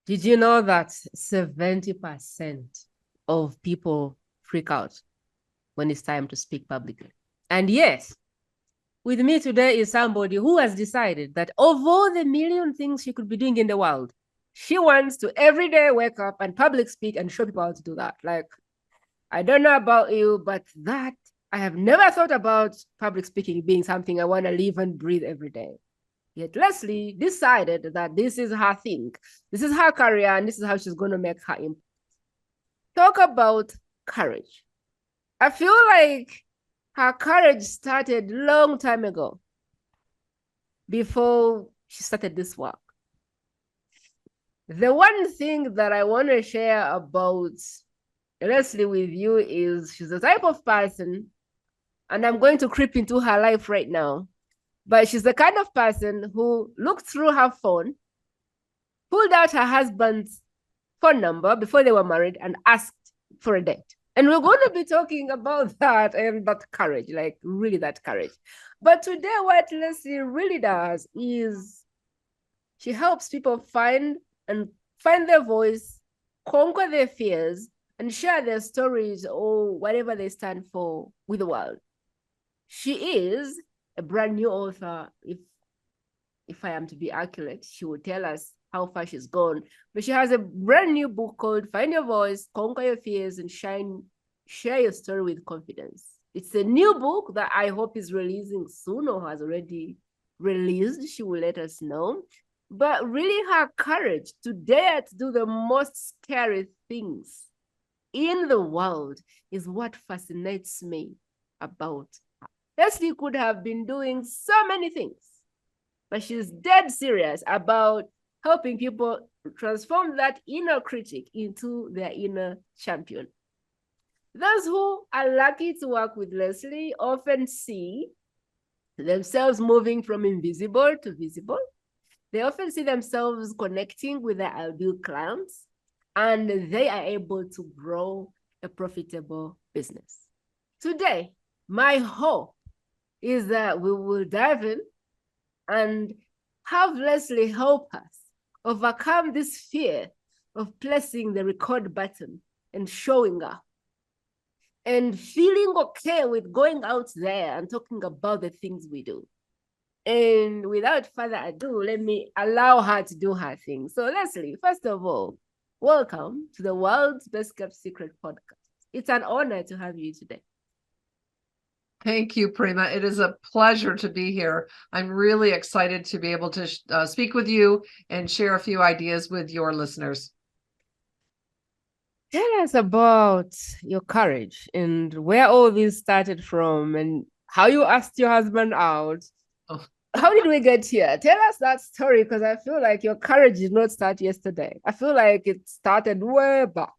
Did you know that 70% of people freak out when it's time to speak publicly? And yes, with me today is somebody who has decided that of all the million things she could be doing in the world, she wants to every day wake up and public speak and show people how to do that. Like, I don't know about you, but that I have never thought about public speaking being something I want to live and breathe every day. Yet Leslie decided that this is her thing, this is her career, and this is how she's going to make her impact. Talk about courage. I feel like her courage started long time ago, before she started this work. The one thing that I want to share about Leslie with you is she's the type of person, and I'm going to creep into her life right now, but she's the kind of person who looked through her phone, pulled out her husband's phone number before they were married, and asked for a date. And we're going to be talking about that and that courage, like really that courage. But today, what Leslie really does is she helps people find their voice, conquer their fears, and share their stories or whatever they stand for with the world. She is a brand new author. If I am to be accurate, she will tell us how far she's gone. But she has a brand new book called Find Your Voice, Conquer Your Fears, and Share Your Story with Confidence. It's a new book that I hope is releasing soon or has already released. She will let us know. But really, her courage to dare to do the most scary things in the world is what fascinates me about her. Leslie could have been doing so many things, but she's dead serious about helping people transform that inner critic into their inner champion. Those who are lucky to work with Leslie often see themselves moving from invisible to visible. They often see themselves connecting with their ideal clients, and they are able to grow a profitable business. Today, my hope is that we will dive in and have Leslie help us overcome this fear of pressing the record button and showing up and feeling okay with going out there and talking about the things we do. And without further ado, let me allow her to do her thing. So, Leslie, first of all, welcome to the World's Best Kept Secret podcast. It's an honor to have you today. Thank you, Prima. It is a pleasure to be here. I'm really excited to be able to speak with you and share a few ideas with your listeners. Tell us about your courage and where all this started from and how you asked your husband out. Oh. How did we get here? Tell us that story because I feel like your courage did not start yesterday. I feel like it started way back.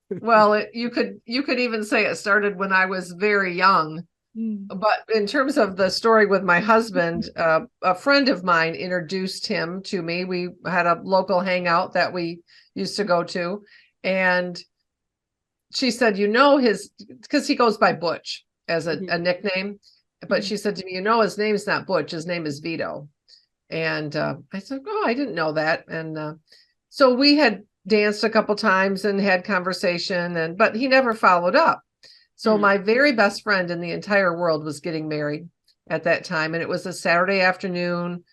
Well, you could even say it started when I was very young. But in terms of the story with my husband, a friend of mine introduced him to me. We had a local hangout that we used to go to, and she said, because he goes by Butch as a nickname, but she said to me, his name's not Butch, his name is Vito. And I said, oh, I didn't know that. And so we had danced a couple times and had conversation, but he never followed up. So my very best friend in the entire world was getting married at that time. And it was a Saturday afternoon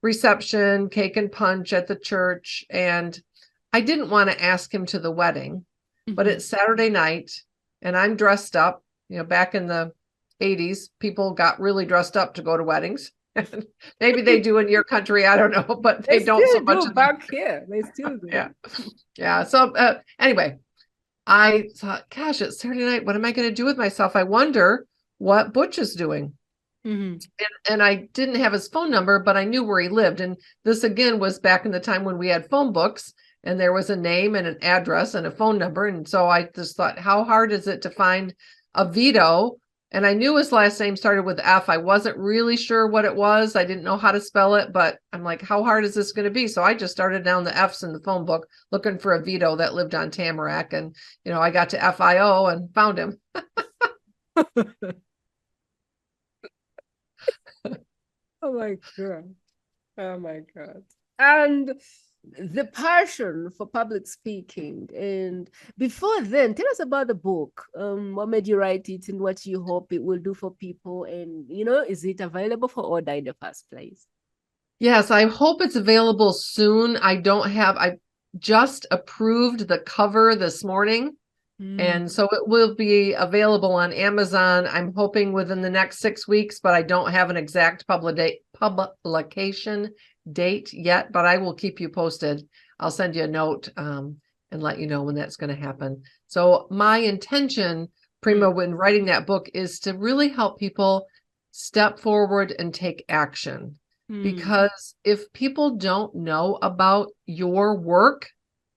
reception, cake and punch at the church. And I didn't want to ask him to the wedding, but it's Saturday night and I'm dressed up. Back in the 80s, people got really dressed up to go to weddings. Maybe they do in your country, I don't know, but they don't so much back here. They still do. Yeah. So anyway, I thought, gosh, it's Saturday night. What am I going to do with myself? I wonder what Butch is doing. And I didn't have his phone number, but I knew where he lived. And this again was back in the time when we had phone books and there was a name and an address and a phone number. And so I just thought, how hard is it to find a Vito? And I knew his last name started with F. I wasn't really sure what it was. I didn't know how to spell it, but I'm like, how hard is this going to be? So I just started down the F's in the phone book looking for a Vito that lived on Tamarack. And, I got to FIO and found him. Oh my God. Oh my God. And the passion for public speaking. And before then, tell us about the book. What made you write it and what you hope it will do for people? And, is it available for order in the first place? Yes, I hope it's available soon. I just approved the cover this morning. And so it will be available on Amazon. I'm hoping within the next 6 weeks, but I don't have an exact publication date yet, but I will keep you posted. I'll send you a note and let you know when that's going to happen. So my intention, Prima, when writing that book is to really help people step forward and take action. Because if people don't know about your work,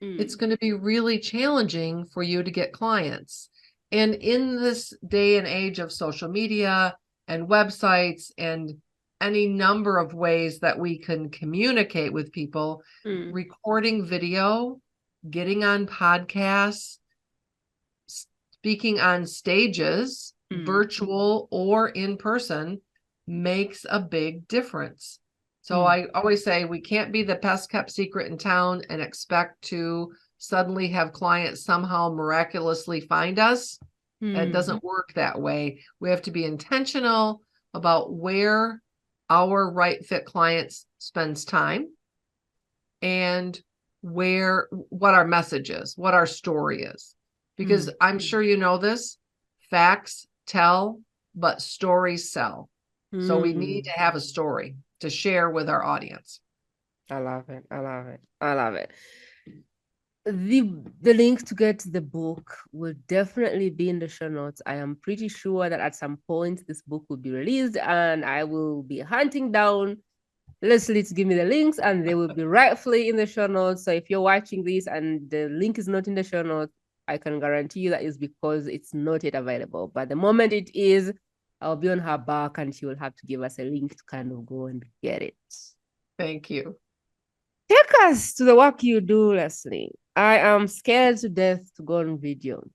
it's going to be really challenging for you to get clients. And in this day and age of social media and websites and any number of ways that we can communicate with people, recording video, getting on podcasts, speaking on stages, virtual or in person, makes a big difference. So I always say we can't be the best kept secret in town and expect to suddenly have clients somehow miraculously find us. It doesn't work that way. We have to be intentional about where our right fit clients spends time and what our message is, what our story is. Because I'm sure you know this, facts tell, but stories sell. So we need to have a story to share with our audience. I love it. I love it. I love it. The link to get the book will definitely be in the show notes. I am pretty sure that at some point this book will be released and I will be hunting down Leslie to give me the links and they will be rightfully in the show notes. So if you're watching this and the link is not in the show notes, I can guarantee you that is because it's not yet available. But the moment it is, I'll be on her back and she will have to give us a link to kind of go and get it. Thank you. Take us to the work you do, Leslie. I am scared to death to go on video.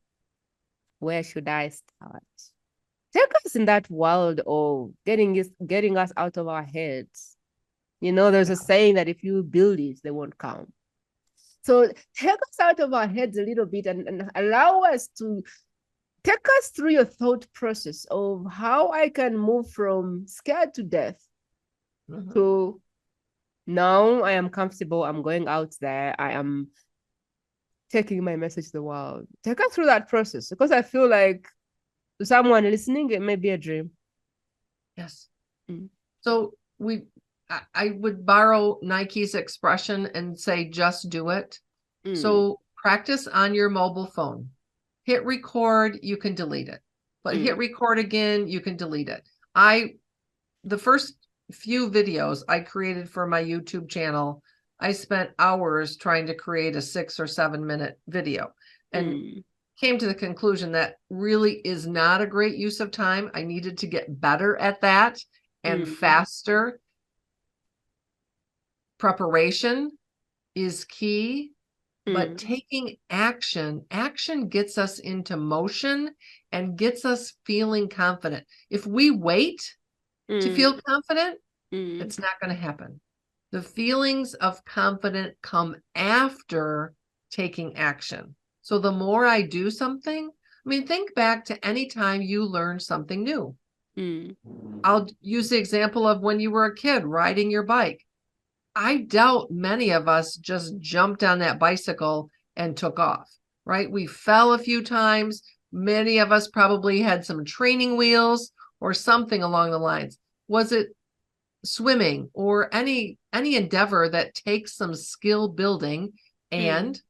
Where should I start? Take us in that world of getting us out of our heads. There's a saying that if you build it, they won't come. So take us out of our heads a little bit and allow us to take us through your thought process of how I can move from scared to death to now I am comfortable. I'm going out there. I am taking my message to the world. Take us through that process because I feel like to someone listening, it may be a dream. Yes. So I would borrow Nike's expression and say, just do it. So practice on your mobile phone. Hit record, you can delete it. But hit record again, you can delete it. The first few videos I created for my YouTube channel, I spent hours trying to create a 6 or 7 minute video and came to the conclusion that really is not a great use of time. I needed to get better at that and faster. Preparation is key, but taking action gets us into motion and gets us feeling confident. If we wait to feel confident, it's not going to happen. The feelings of confidence come after taking action. So the more I do something, think back to any time you learned something new. I'll use the example of when you were a kid riding your bike. I doubt many of us just jumped on that bicycle and took off, right? We fell a few times. Many of us probably had some training wheels or something along the lines. Was it swimming or any endeavor that takes some skill building, and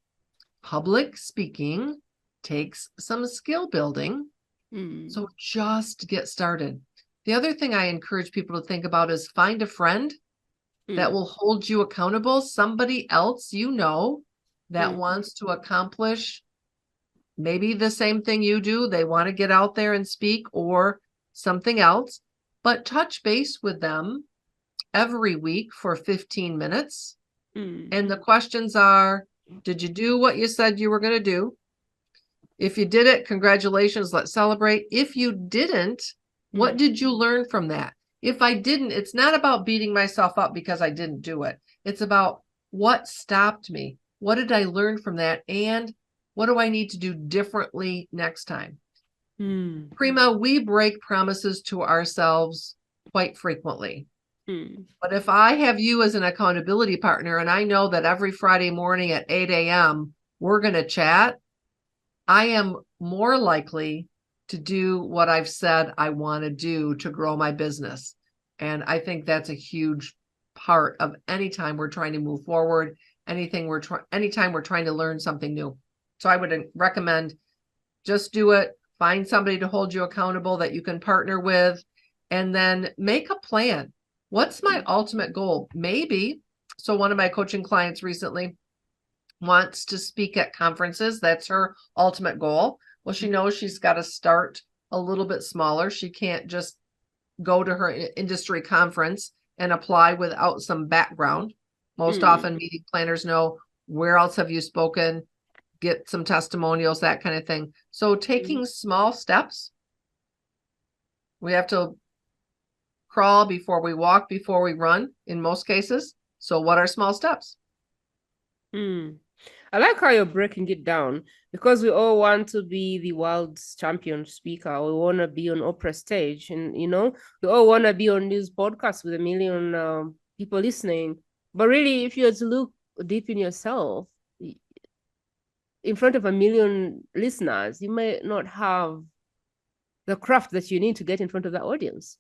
public speaking takes some skill building. So just get started. The other thing I encourage people to think about is find a friend that will hold you accountable, somebody else that wants to accomplish maybe the same thing you do. They want to get out there and speak or something else, but touch base with them every week for 15 minutes. And the questions are, did you do what you said you were going to do? If you did it, congratulations, let's celebrate. If you didn't, what did you learn from that? If I didn't, it's not about beating myself up because I didn't do it. It's about what stopped me? What did I learn from that? And what do I need to do differently next time? Prima, we break promises to ourselves quite frequently. But if I have you as an accountability partner, and I know that every Friday morning at 8 a.m., we're going to chat, I am more likely to do what I've said I want to do to grow my business. And I think that's a huge part of any time we're trying to move forward, anytime we're trying to learn something new. So I would recommend just do it. Find somebody to hold you accountable that you can partner with, and then make a plan. What's my ultimate goal? Maybe. So one of my coaching clients recently wants to speak at conferences. That's her ultimate goal. Well, she knows she's got to start a little bit smaller. She can't just go to her industry conference and apply without some background. Most often meeting planners know, where else have you spoken? Get some testimonials, that kind of thing. So taking small steps. We have to crawl before we walk, before we run in most cases. So what are small steps? I like how you're breaking it down, because we all want to be the world's champion speaker. We want to be on Oprah stage, and we all want to be on these podcasts with a million people listening. But really, if you were to look deep in yourself, in front of a million listeners, you may not have the craft that you need to get in front of the audience.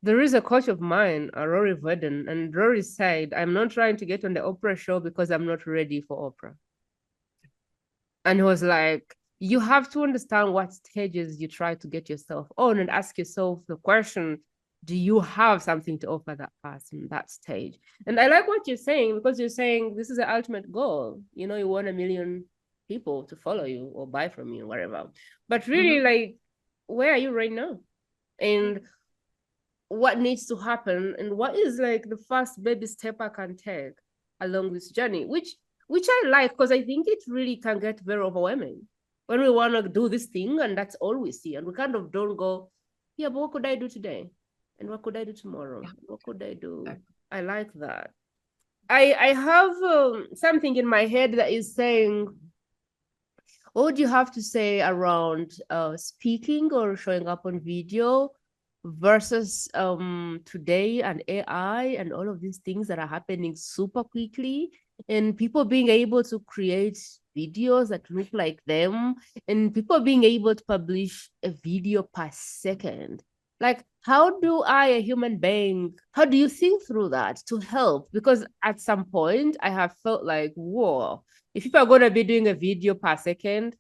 There is a coach of mine, Rory Verdon, and Rory said, I'm not trying to get on the Oprah show because I'm not ready for Oprah. And he was like, you have to understand what stages you try to get yourself on, and ask yourself the question, do you have something to offer that person, that stage? And I like what you're saying, because you're saying this is the ultimate goal. You want 1 million people to follow you or buy from you, whatever. But really, like, where are you right now? And what needs to happen? And what is like the first baby step I can take along this journey? Which I like, because I think it really can get very overwhelming when we want to do this thing and that's all we see. And we kind of don't go, yeah, but what could I do today? And what could I do tomorrow? Yeah. What could I do? I like that. I have something in my head that is saying, what would you have to say around speaking or showing up on video versus today and AI and all of these things that are happening super quickly, and people being able to create videos that look like them, and people being able to publish a video per second? Like, how do I, a human being, how do you think through that to help? Because at some point I have felt like, whoa, if people are going to be doing a video per second,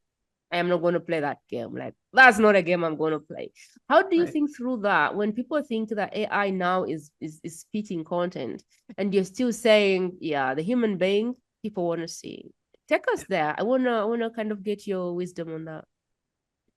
I am not going to play that game. Like, that's not a game I'm going to play. How do you think through that when people think that AI now is spitting content, and you're still saying, yeah, the human being people want to see? Take us there. I wanna kind of get your wisdom on that.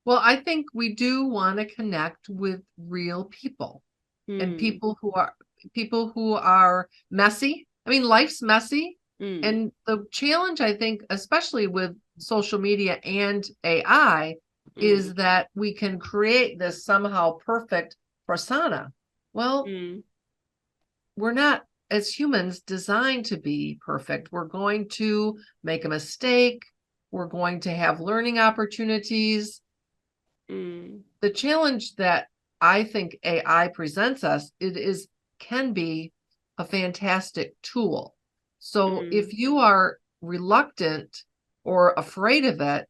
Well, I think we do want to connect with real people and people who are messy. I mean, life's messy. And the challenge, I think, especially with social media and AI, is that we can create this somehow perfect persona. Well, we're not, as humans, designed to be perfect. We're going to make a mistake. We're going to have learning opportunities. The challenge that I think AI presents us, can be a fantastic tool. So if you are reluctant or afraid of it,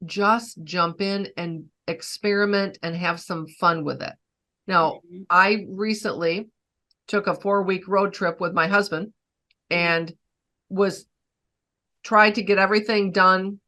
just jump in and experiment and have some fun with it. Now, I recently took a 4-week road trip with my husband and tried to get everything done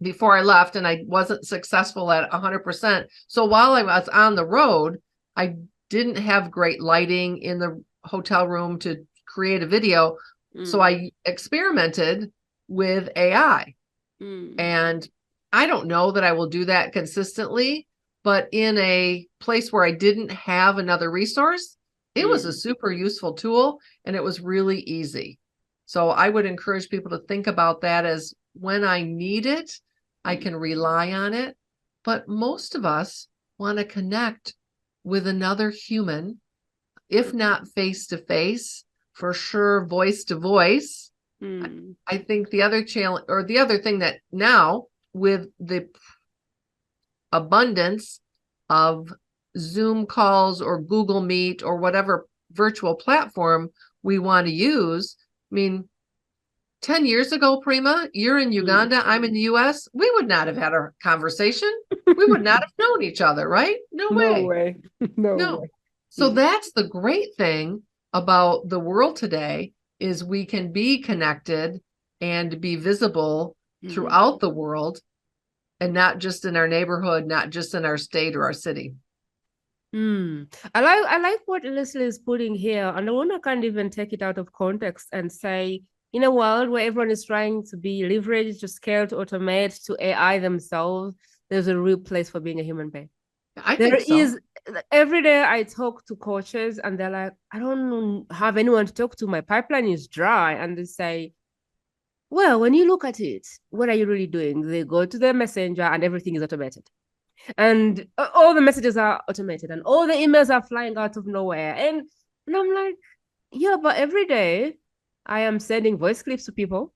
before I left, and I wasn't successful at 100%. So while I was on the road, I didn't have great lighting in the hotel room to create a video. So I experimented with AI. And I don't know that I will do that consistently, but in a place where I didn't have another resource, it was a super useful tool, and it was really easy. So I would encourage people to think about that as, when I need it, I can rely on it. But most of us want to connect with another human, if not face to face, for sure voice to voice. Mm. I think the other challenge, or the other thing that now with the abundance of Zoom calls or Google Meet or whatever virtual platform we want to use. I mean, 10 years ago, Prima, you're in Uganda, I'm in the US, we would not have had a conversation. We would not have known each other, right? No No way. way. No No. way. So that's the great thing about the world today is we can be connected and be visible throughout the world and not just in our neighborhood, not just in our state or our city. I like what Leslie is putting here, and I want to kind of even take it out of context and say, in a world where everyone is trying to be leveraged to scale, to automate, to AI themselves, there's a real place for being a human being. I think so. Every day I talk to coaches and they're like, I don't have anyone to talk to. My pipeline is dry. And they say, well, when you look at it, what are you really doing? They go to their messenger and everything is automated. And all the messages are automated and all the emails are flying out of nowhere. And I'm like, yeah, but every day I am sending voice clips to people.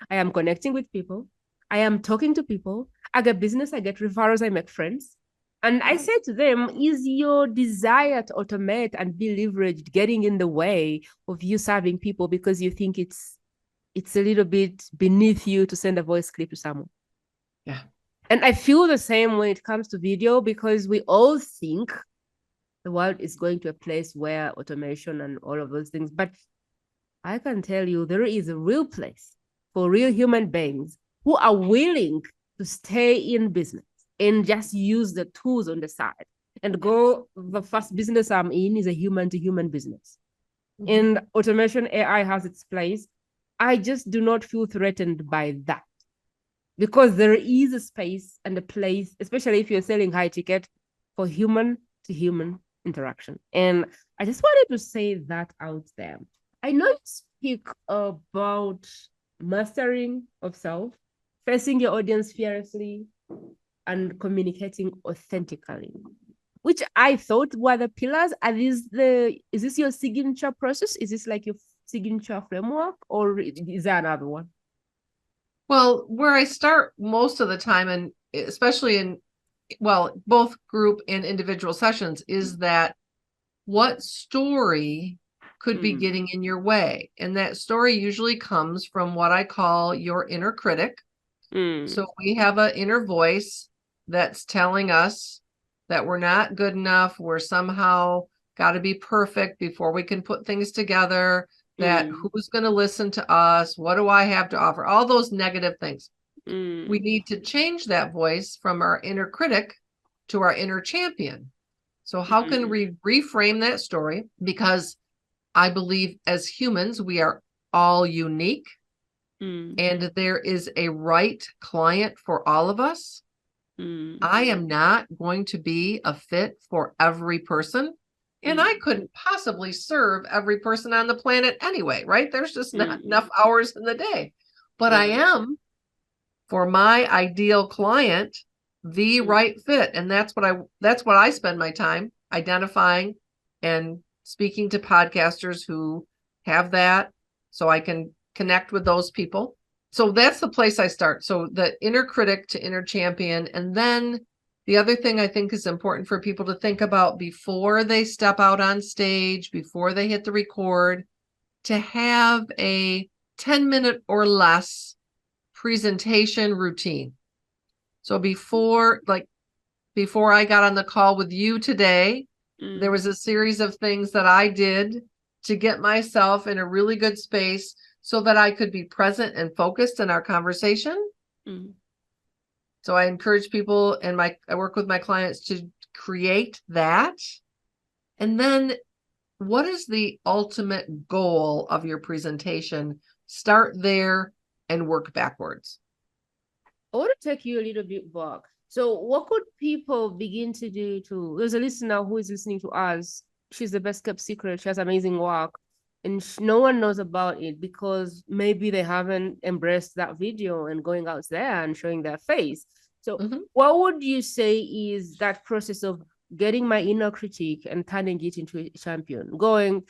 I am connecting with people. I am talking to people. I get business, I get referrals, I make friends. And I say to them, is your desire to automate and be leveraged getting in the way of you serving people because you think it's a little bit beneath you to send a voice clip to someone? Yeah. And I feel the same when it comes to video because we all think the world is going to a place where automation and all of those things. But I can tell you there is a real place for real human beings who are willing to stay in business and just use the tools on the side and go. The first business I'm in is a human to human business. And automation AI has its place. I just do not feel threatened by that because there is a space and a place, especially if you're selling high ticket, for human to human interaction. And I just wanted to say that out there. I know you speak about mastering of self, facing your audience fearlessly, and communicating authentically, which I thought were the pillars. Is this your signature process? Is this like your signature framework, or is there another one? Well, where I start most of the time, and especially in, well, both group and individual sessions, is that what story could be getting in your way? And that story usually comes from what I call your inner critic. So we have an inner voice that's telling us that we're not good enough. We're somehow got to be perfect before we can put things together, that who's going to listen to us? What do I have to offer? All those negative things. We need to change that voice from our inner critic to our inner champion. So how can we reframe that story? Because I believe as humans, we are all unique and there is a right client for all of us. I am not going to be a fit for every person. And I couldn't possibly serve every person on the planet anyway, right? There's just not enough hours in the day. But I am, for my ideal client, the right fit. And that's what I spend my time identifying and speaking to podcasters who have that so I can connect with those people. So that's the place I start. So the inner critic to inner champion. And then the other thing I think is important for people to think about before they step out on stage, before they hit the record, to have a 10-minute or less presentation routine. So before I got on the call with you today, there was a series of things that I did to get myself in a really good space so that I could be present and focused in our conversation. So I encourage people, and I work with my clients to create that. And then what is the ultimate goal of your presentation? Start there and work backwards. I want to take you a little bit back. So what could people begin to do there's a listener who is listening to us. She's the best kept secret. She has amazing work. And no one knows about it because maybe they haven't embraced that video and going out there and showing their face. So what would you say is that process of getting my inner critique and turning it into a champion? Going,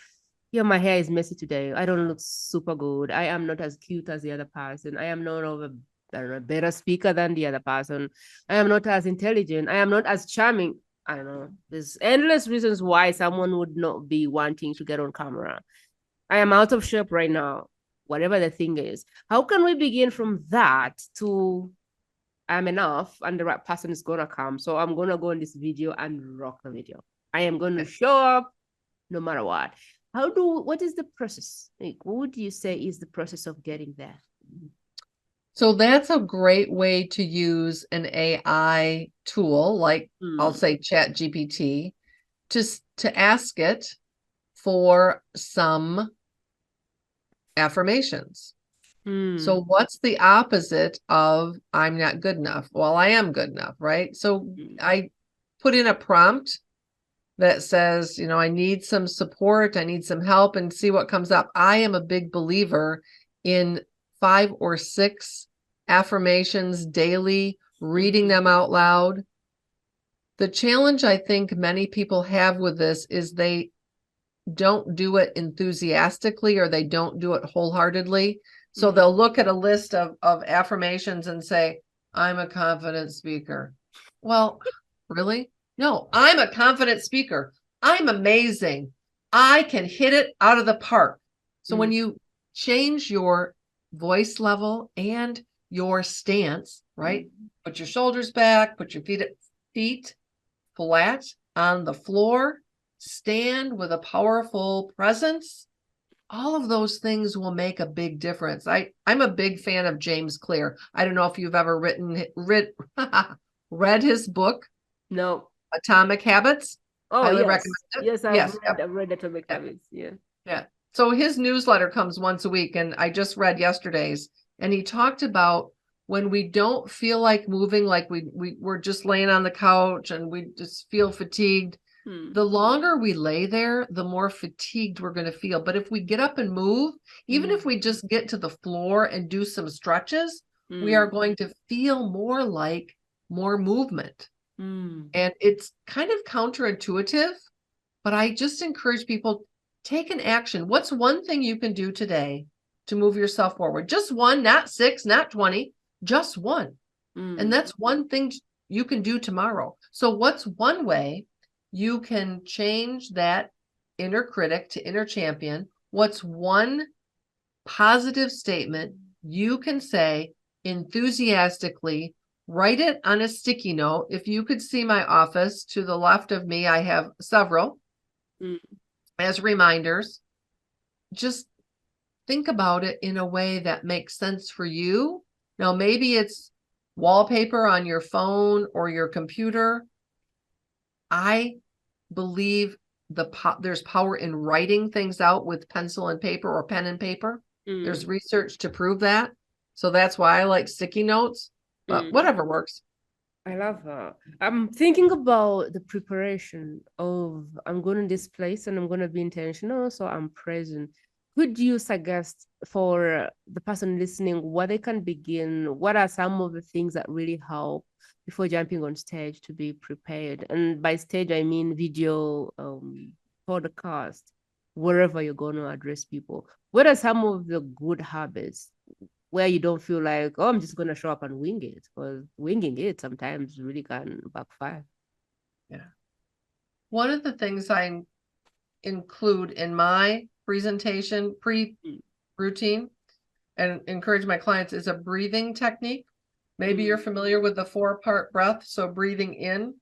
Yeah, my hair is messy today. I don't look super good. I am not as cute as the other person. I am not of a, I don't know, better speaker than the other person. I am not as intelligent. I am not as charming. I don't know. There's endless reasons why someone would not be wanting to get on camera. I am out of shape right now, whatever the thing is. How can we begin from that to I'm enough and the right person is gonna come? So I'm gonna go in this video and rock the video. I am gonna show up no matter what. What is the process? Like, what would you say is the process of getting there? So that's a great way to use an AI tool, like I'll say Chat GPT, to ask it for some affirmations. So what's the opposite of I'm not good enough? Well, I am good enough, right? So I put in a prompt that says, I need some support, I need some help, and see what comes up. I am a big believer in 5 or 6 affirmations daily, reading them out loud. The challenge I think many people have with this is they don't do it enthusiastically, or they don't do it wholeheartedly. So they'll look at a list of affirmations and say, I'm a confident speaker. Well, really? No, I'm a confident speaker. I'm amazing. I can hit it out of the park. So when you change your voice level and your stance, right? Put your shoulders back, put your feet flat on the floor, stand with a powerful presence. All of those things will make a big difference. I'm a big fan of James Clear. I don't know if you've ever read his book. No. Atomic Habits. Oh, Highly yes. recommend it. Yes, I've read Atomic Habits. Yeah. Yeah. So his newsletter comes once a week, and I just read yesterday's, and he talked about when we don't feel like moving, like we're just laying on the couch and we just feel fatigued. The longer we lay there, the more fatigued we're going to feel. But if we get up and move, even if we just get to the floor and do some stretches, we are going to feel more movement. And it's kind of counterintuitive, but I just encourage people, take an action. What's one thing you can do today to move yourself forward? Just one, not 6, not 20, just one. And that's one thing you can do tomorrow. So what's one way you can change that inner critic to inner champion? What's one positive statement you can say enthusiastically? Write it on a sticky note. If you could see my office to the left of me, I have several as reminders. Just think about it in a way that makes sense for you. Now, maybe it's wallpaper on your phone or your computer. I believe there's power in writing things out with pencil and paper or pen and paper. There's research to prove that. So that's why I like sticky notes, but whatever works. I love that. I'm thinking about the preparation of I'm going to this place and I'm going to be intentional, so I'm present. Could you suggest for the person listening what they can begin? What are some of the things that really help before jumping on stage to be prepared? And by stage, I mean video, podcast, wherever you're going to address people. What are some of the good habits where you don't feel like, oh, I'm just going to show up and wing it? Because winging it sometimes really can backfire. Yeah. One of the things I include in my presentation routine and encourage my clients is a breathing technique. Maybe you're familiar with the 4-part breath. So breathing in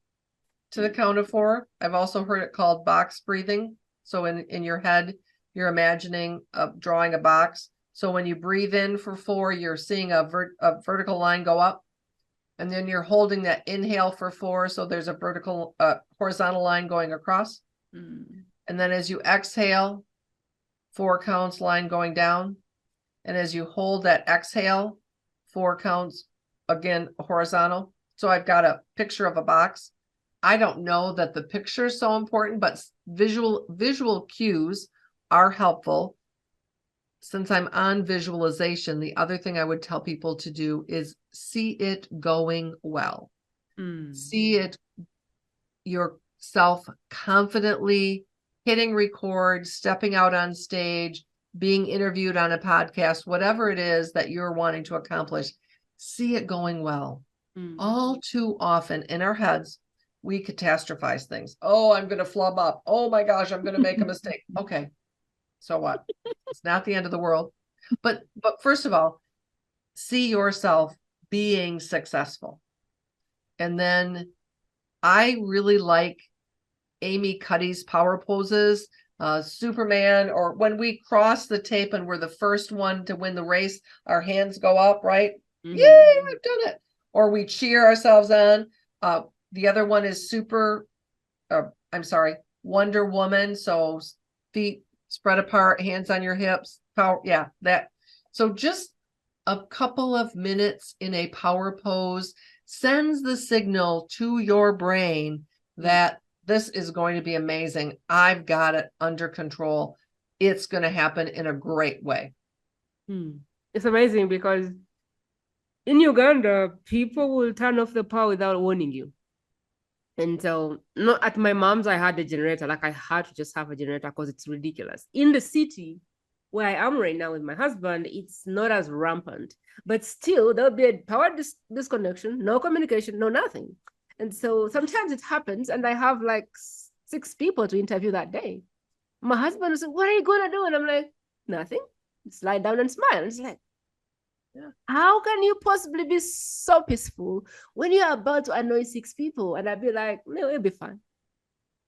to the count of 4. I've also heard it called box breathing. So in your head, you're imagining drawing a box. So when you breathe in for 4, you're seeing a vertical line go up. And then you're holding that inhale for 4. So there's a horizontal line going across. And then as you exhale, 4 counts, line going down. And as you hold that exhale, 4 counts, again, horizontal. So I've got a picture of a box. I don't know that the picture is so important, but visual cues are helpful. Since I'm on visualization, the other thing I would tell people to do is see it going well. See it yourself confidently hitting record, stepping out on stage, being interviewed on a podcast, whatever it is that you're wanting to accomplish, see it going well. All too often in our heads, we catastrophize things. Oh, I'm going to flub up. Oh my gosh, I'm going to make a mistake. Okay. So what? It's not the end of the world. But first of all, see yourself being successful. And then I really like Amy Cuddy's power poses, Superman, or when we cross the tape and we're the first one to win the race, our hands go up, right? Yay, I've done it. Or we cheer ourselves on. The other one is Wonder Woman. So feet spread apart, hands on your hips. Power, yeah, that. So just a couple of minutes in a power pose sends the signal to your brain that this is going to be amazing. I've got it under control. It's going to happen in a great way. It's amazing because in Uganda, people will turn off the power without warning you. And so, not at my mom's, I had a generator. Like, I had to just have a generator because it's ridiculous. In the city where I am right now with my husband, it's not as rampant. But still, there'll be a power disconnection, no communication, no nothing. And so sometimes it happens, and I have like 6 people to interview that day. My husband was like, "What are you going to do?" And I'm like, "Nothing. Just lie down and smile." And it's like, how can you possibly be so peaceful when you're about to annoy 6 people? And I'd be like, no, it'll be fine.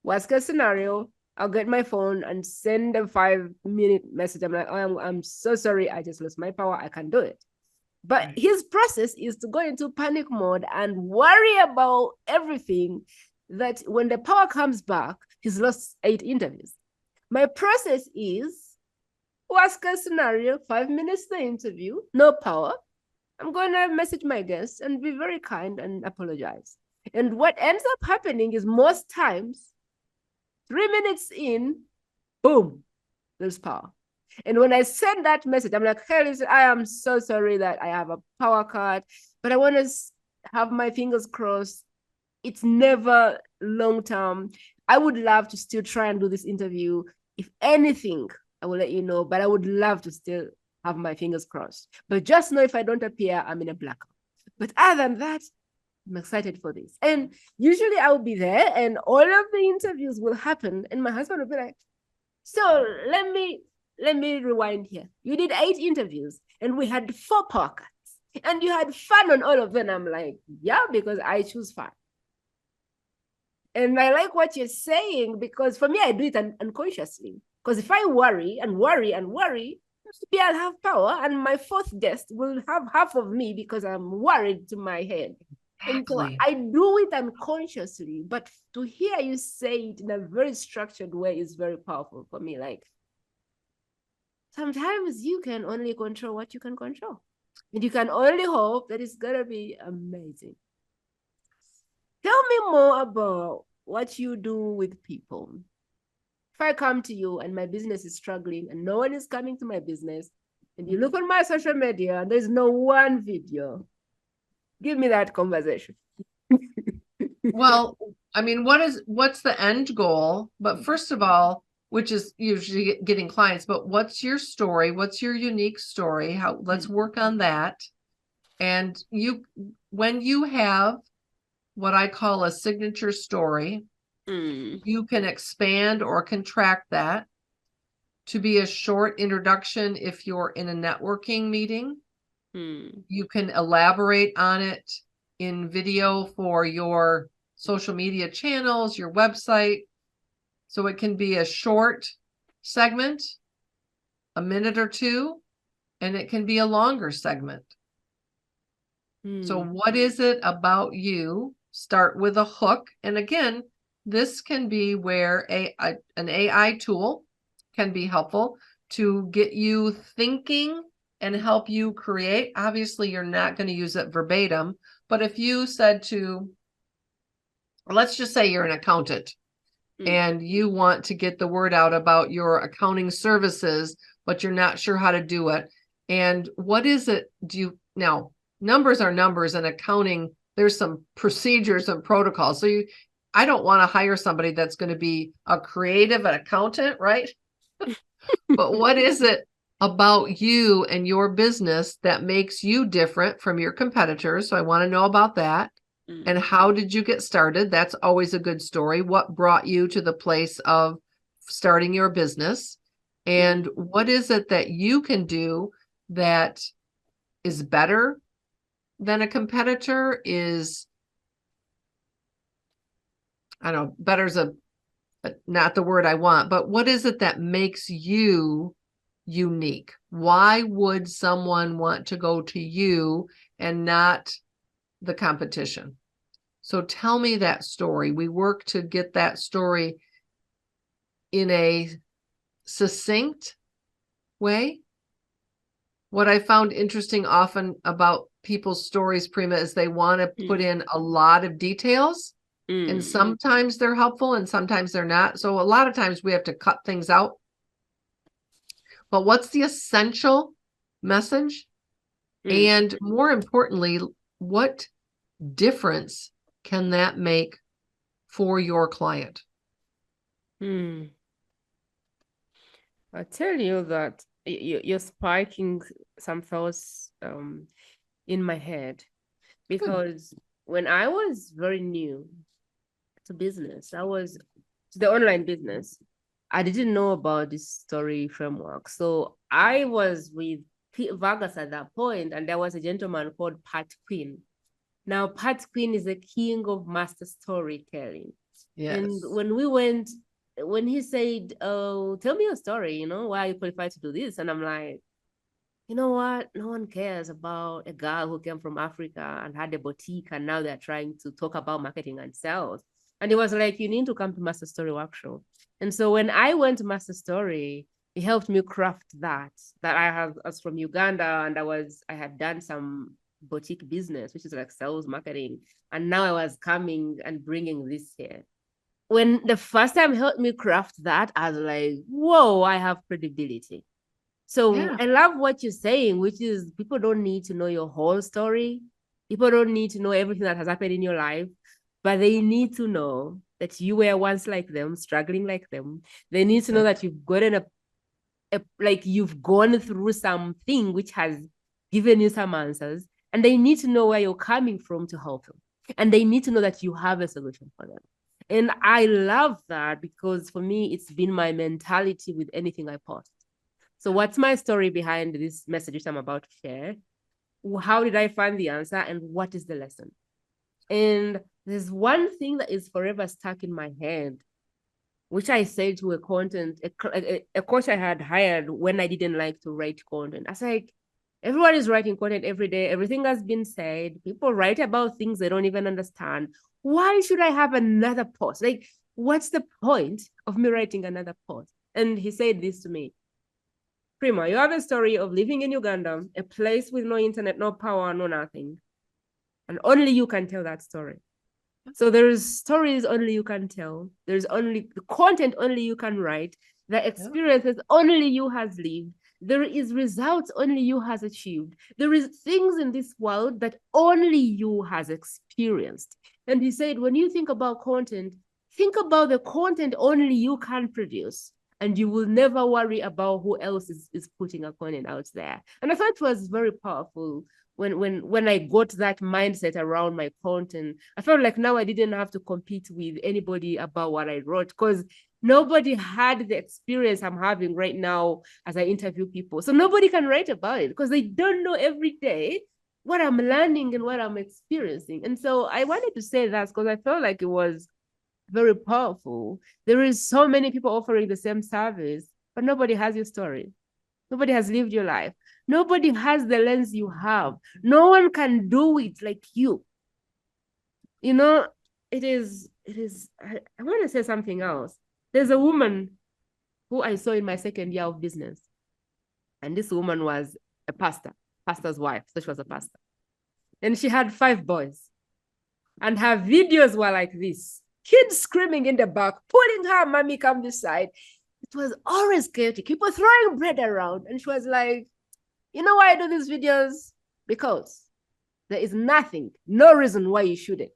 Worst case scenario, I'll get my phone and send a 5-minute message. I'm like, oh, I'm so sorry. I just lost my power. I can't do it. But his process is to go into panic mode and worry about everything, that when the power comes back, he's lost 8 interviews. My process is, worst case scenario, 5 minutes the interview, no power. I'm going to message my guests and be very kind and apologize. And what ends up happening is most times, 3 minutes in, boom, there's power. And when I send that message, I'm like, hey, listen, I am so sorry that I have a power cut, but I want to have my fingers crossed. It's never long term. I would love to still try and do this interview. If anything, I will let you know, but I would love to still have my fingers crossed. But just know if I don't appear, I'm in a blackout. But other than that, I'm excited for this. And usually I will be there and all of the interviews will happen. And my husband will be like, so let me rewind here. You did 8 interviews and we had 4 power cuts and you had fun on all of them. I'm like, yeah, because I choose fun. And I like what you're saying, because for me, I do it unconsciously. Because if I worry and worry and worry, maybe I'll have power and my 4th guest will have half of me because I'm worried to my head. Exactly. And so I do it unconsciously, but to hear you say it in a very structured way is very powerful for me. Like, sometimes you can only control what you can control. And you can only hope that it's going to be amazing. Tell me more about what you do with people. If I come to you and my business is struggling and no one is coming to my business, and you look on my social media and there's no one video, give me that conversation. Well, I mean, what's the end goal? But first of all, which is usually getting clients, but what's your story? What's your unique story? Let's work on that. And when you have what I call a signature story, you can expand or contract that to be a short introduction. If you're in a networking meeting, you can elaborate on it in video for your social media channels, your website. So it can be a short segment, a minute or 2, and it can be a longer segment. So what is it about you? Start with a hook. And again, this can be where an AI tool can be helpful to get you thinking and help you create. Obviously, you're not going to use it verbatim, but if you said let's just say you're an accountant and you want to get the word out about your accounting services, but you're not sure how to do it. And what is it? Now, numbers are numbers, and accounting, there's some procedures and protocols. So I don't want to hire somebody that's going to be a creative, an accountant, right? But what is it about you and your business that makes you different from your competitors? So I want to know about that. And how did you get started? That's always a good story. What brought you to the place of starting your business? And what is it that you can do that is better than a competitor? I don't know, better's not the word I want, but what is it that makes you unique? Why would someone want to go to you and not the competition? So tell me that story. We work to get that story in a succinct way. What I found interesting often about people's stories, Prima, is they want to put in a lot of details. And sometimes they're helpful and sometimes they're not. So a lot of times we have to cut things out. But what's the essential message? And more importantly, what difference can that make for your client? I tell you that you're spiking some thoughts in my head, because when I was very new to business, I was to the online business, I didn't know about this story framework. So I was with Vargas at that point, and there was a gentleman called Pat Quinn. Now, Pat Quinn is the king of master storytelling. Yes. And when he said, "Oh, tell me your story, why are you qualified to do this?" And I'm like, you know what? No one cares about a girl who came from Africa and had a boutique, and now they're trying to talk about marketing and sales. And it was like, you need to come to Master Story Workshop. And so when I went to Master Story, it helped me craft that I was from Uganda, and I had done some boutique business, which is like sales marketing. And now I was coming and bringing this here. When the first time helped me craft that, I was like, whoa, I have credibility. So I love what you're saying, which is people don't need to know your whole story. People don't need to know everything that has happened in your life, but they need to know that you were once like them, struggling like them. They need to know that you've gotten you've gone through something which has given you some answers, and they need to know where you're coming from to help them. And they need to know that you have a solution for them. And I love that, because for me, it's been my mentality with anything I post. So what's my story behind this message which I'm about to share? How did I find the answer, and what is the lesson? And there's one thing that is forever stuck in my head, which I said to a coach I had hired when I didn't like to write content. I was like, everyone is writing content every day. Everything has been said. People write about things they don't even understand. Why should I have another post? Like, what's the point of me writing another post? And he said this to me: Prima, you have a story of living in Uganda, a place with no internet, no power, no nothing. And only you can tell that story. So there's stories only you can tell. There's only the content only you can write. The experiences only you has lived. There is results only you has achieved. There is things in this world that only you has experienced. And he said, when you think about content, think about the content only you can produce, and you will never worry about who else is putting a content out there. And I thought it was very powerful when I got that mindset around my content. I felt like now I didn't have to compete with anybody about what I wrote, because nobody had the experience I'm having right now as I interview people. So nobody can write about it because they don't know every day what I'm learning and what I'm experiencing. And so I wanted to say that because I felt like it was very powerful. There is so many people offering the same service, but nobody has your story. Nobody has lived your life. Nobody has the lens you have. No one can do it like you. It is, I want to say something else. There's a woman who I saw in my second year of business. And this woman was a pastor's wife. So she was a pastor. And she had 5 boys. And her videos were like this: kids screaming in the back, pulling her, mommy, come this side. It was always chaotic. People throwing bread around. And she was like, you know why I do these videos? Because there is no reason why you shouldn't.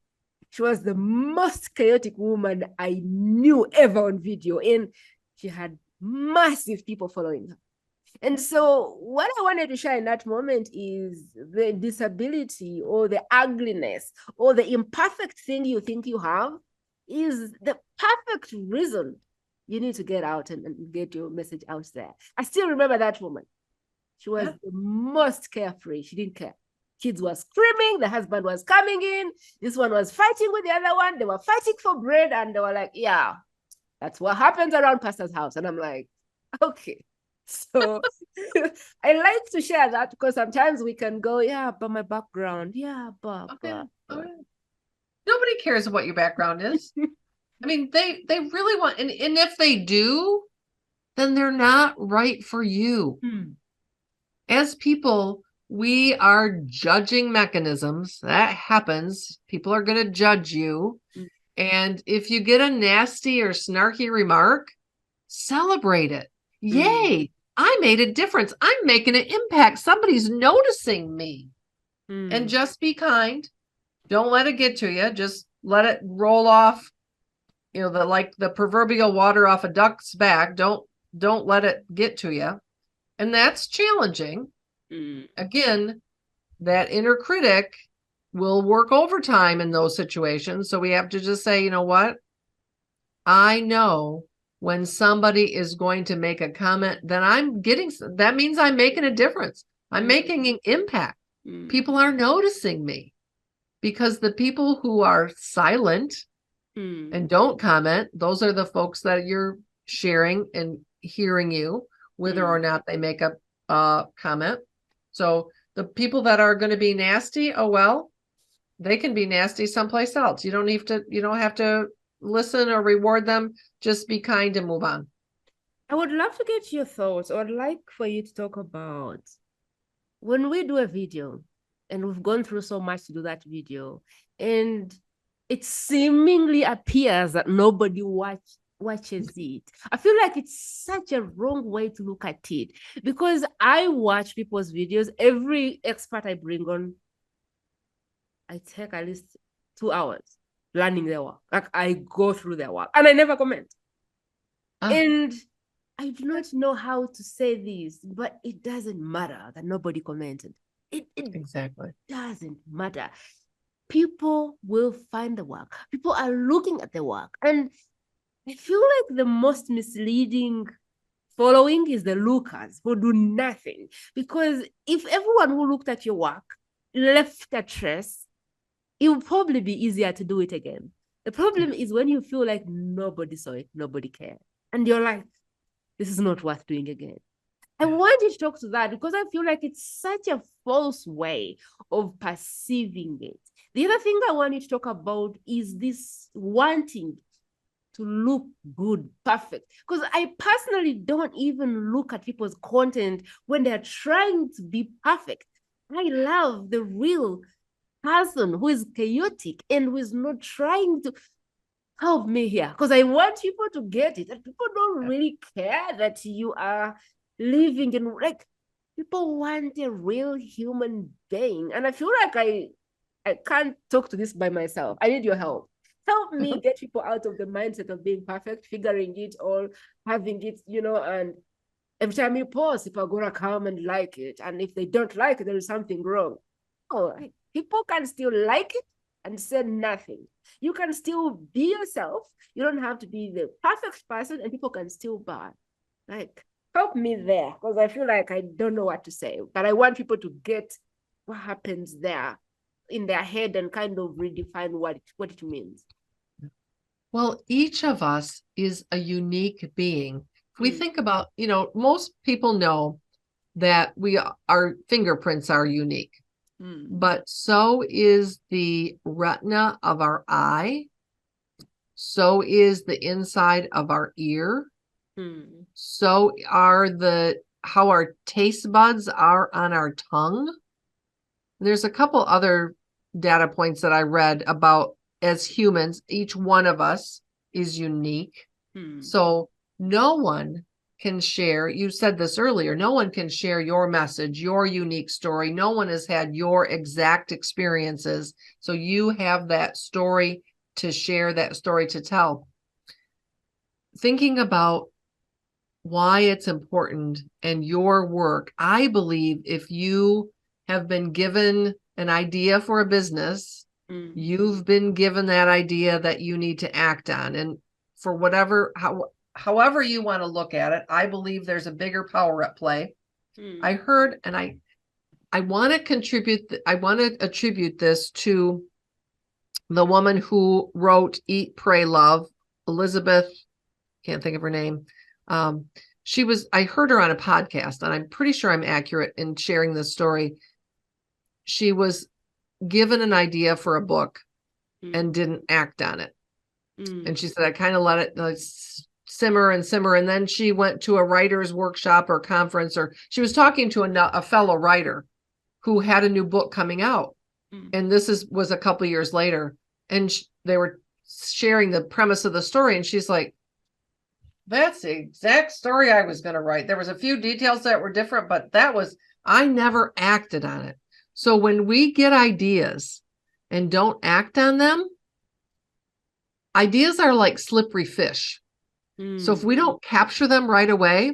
She was the most chaotic woman I knew ever on video. And she had massive people following her. And so what I wanted to share in that moment is the disability or the ugliness or the imperfect thing you think you have is the perfect reason you need to get out and get your message out there. I still remember that woman. She was the most carefree. She didn't care. Kids were screaming. The husband was coming in. This one was fighting with the other one. They were fighting for bread. And they were like, yeah, that's what happens around pastor's house. And I'm like, okay. So I like to share that because sometimes we can go, yeah, but my background. Yeah, but. Nobody cares what your background is. I mean, they really want, and if they do, then they're not right for you. As people, we are judging mechanisms. That happens. People are going to judge you. And if you get a nasty or snarky remark, celebrate it. Yay, I made a difference. I'm making an impact. Somebody's noticing me. And just be kind. Don't let it get to you. Just let it roll off. You know, like the proverbial water off a duck's back. Don't let it get to you. And that's challenging. Again, that inner critic will work overtime in those situations. So we have to just say, you know what? I know when somebody is going to make a comment, then that means I'm making a difference. I'm making an impact. People are noticing me, because the people who are silent and don't comment, those are the folks that you're sharing and hearing you, whether or not they make a comment. So the people that are going to be nasty, oh, well, they can be nasty someplace else. You don't have to listen or reward them. Just be kind and move on. I would love to get your thoughts. I would like for you to talk about when we do a video and we've gone through so much to do that video and it seemingly appears that nobody watches it. I feel like it's such a wrong way to look at it, because I watch people's videos. Every expert I bring on, I take at least 2 hours learning their work. Like, I go through their work and I never comment. And I do not know how to say this, but it doesn't matter that nobody commented. It exactly doesn't matter. People will find the work. People are looking at the work. And I feel like the most misleading following is the lookers who do nothing. Because if everyone who looked at your work left a trace, it would probably be easier to do it again. The problem is when you feel like nobody saw it, nobody cared. And you're like, this is not worth doing again. I want you to talk to that, because I feel like it's such a false way of perceiving it. The other thing I want you to talk about is this wanting to look good, perfect. Because I personally don't even look at people's content when they're trying to be perfect. I love the real person who is chaotic and who is not trying to help me here, because I want people to get it. And people don't really care that you are living in, like, people want a real human being. And I feel like I can't talk to this by myself. I need your help. Help me get people out of the mindset of being perfect, figuring it all, having it, and every time you post, people are gonna come and like it. And if they don't like it, there is something wrong. Oh, people can still like it and say nothing. You can still be yourself. You don't have to be the perfect person, and people can still buy. Like, help me there, because I feel like I don't know what to say, but I want people to get what happens there in their head and kind of redefine what it means. Well, each of us is a unique being. If we think about, most people know that our fingerprints are unique, but so is the retina of our eye. So is the inside of our ear. So are how our taste buds are on our tongue. There's a couple other data points that I read about, as humans, each one of us is unique. So no one can share. You said this earlier. No one can share your message, your unique story. No one has had your exact experiences. So you have that story to share, that story to tell. Thinking about why it's important and your work, I believe if you have been given an idea for a business, you've been given that idea that you need to act on. And for however you want to look at it, I believe there's a bigger power at play. I heard, and I want to attribute this to the woman who wrote Eat, Pray, Love, Elizabeth, can't think of her name. I heard her on a podcast, and I'm pretty sure I'm accurate in sharing this story. She was given an idea for a book and didn't act on it. And she said, I kind of let it simmer and simmer. And then she went to a writer's workshop or conference, or she was talking to a fellow writer who had a new book coming out. And this was a couple of years later. And they were sharing the premise of the story. And she's like, that's the exact story I was going to write. There was a few details that were different, but I never acted on it. So when we get ideas and don't act on them, ideas are like slippery fish. So if we don't capture them right away,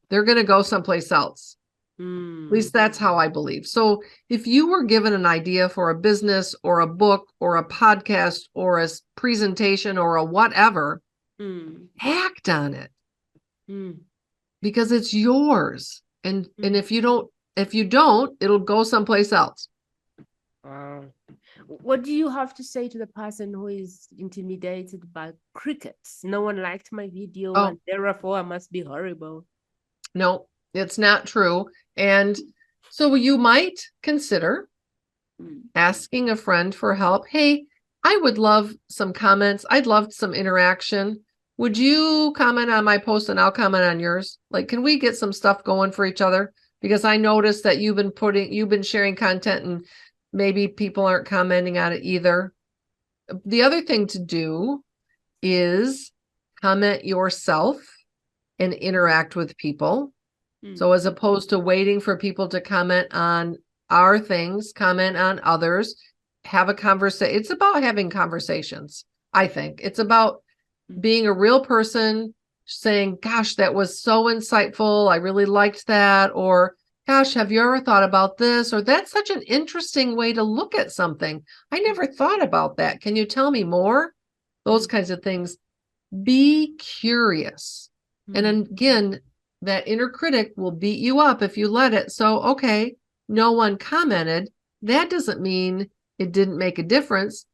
they're going to go someplace else. At least that's how I believe. So if you were given an idea for a business or a book or a podcast or a presentation or a whatever, act on it because it's yours. And if you don't, it'll go someplace else. Wow. What do you have to say to the person who is intimidated by crickets? No one liked my video, and therefore I must be horrible. No, it's not true. And so you might consider asking a friend for help. Hey, I would love some comments. I'd love some interaction. Would you comment on my post and I'll comment on yours? Like, can we get some stuff going for each other? Because I noticed that you've been sharing content and maybe people aren't commenting on it either. The other thing to do is comment yourself and interact with people. So as opposed to waiting for people to comment on our things, comment on others, have a conversation. It's about having conversations. I think it's about being a real person saying, gosh, that was so insightful. I really liked that. Or, gosh, have you ever thought about this? Or that's such an interesting way to look at something. I never thought about that. Can you tell me more? Those kinds of things. Be curious. And again, that inner critic will beat you up if you let it. So, okay, no one commented. That doesn't mean it didn't make a difference.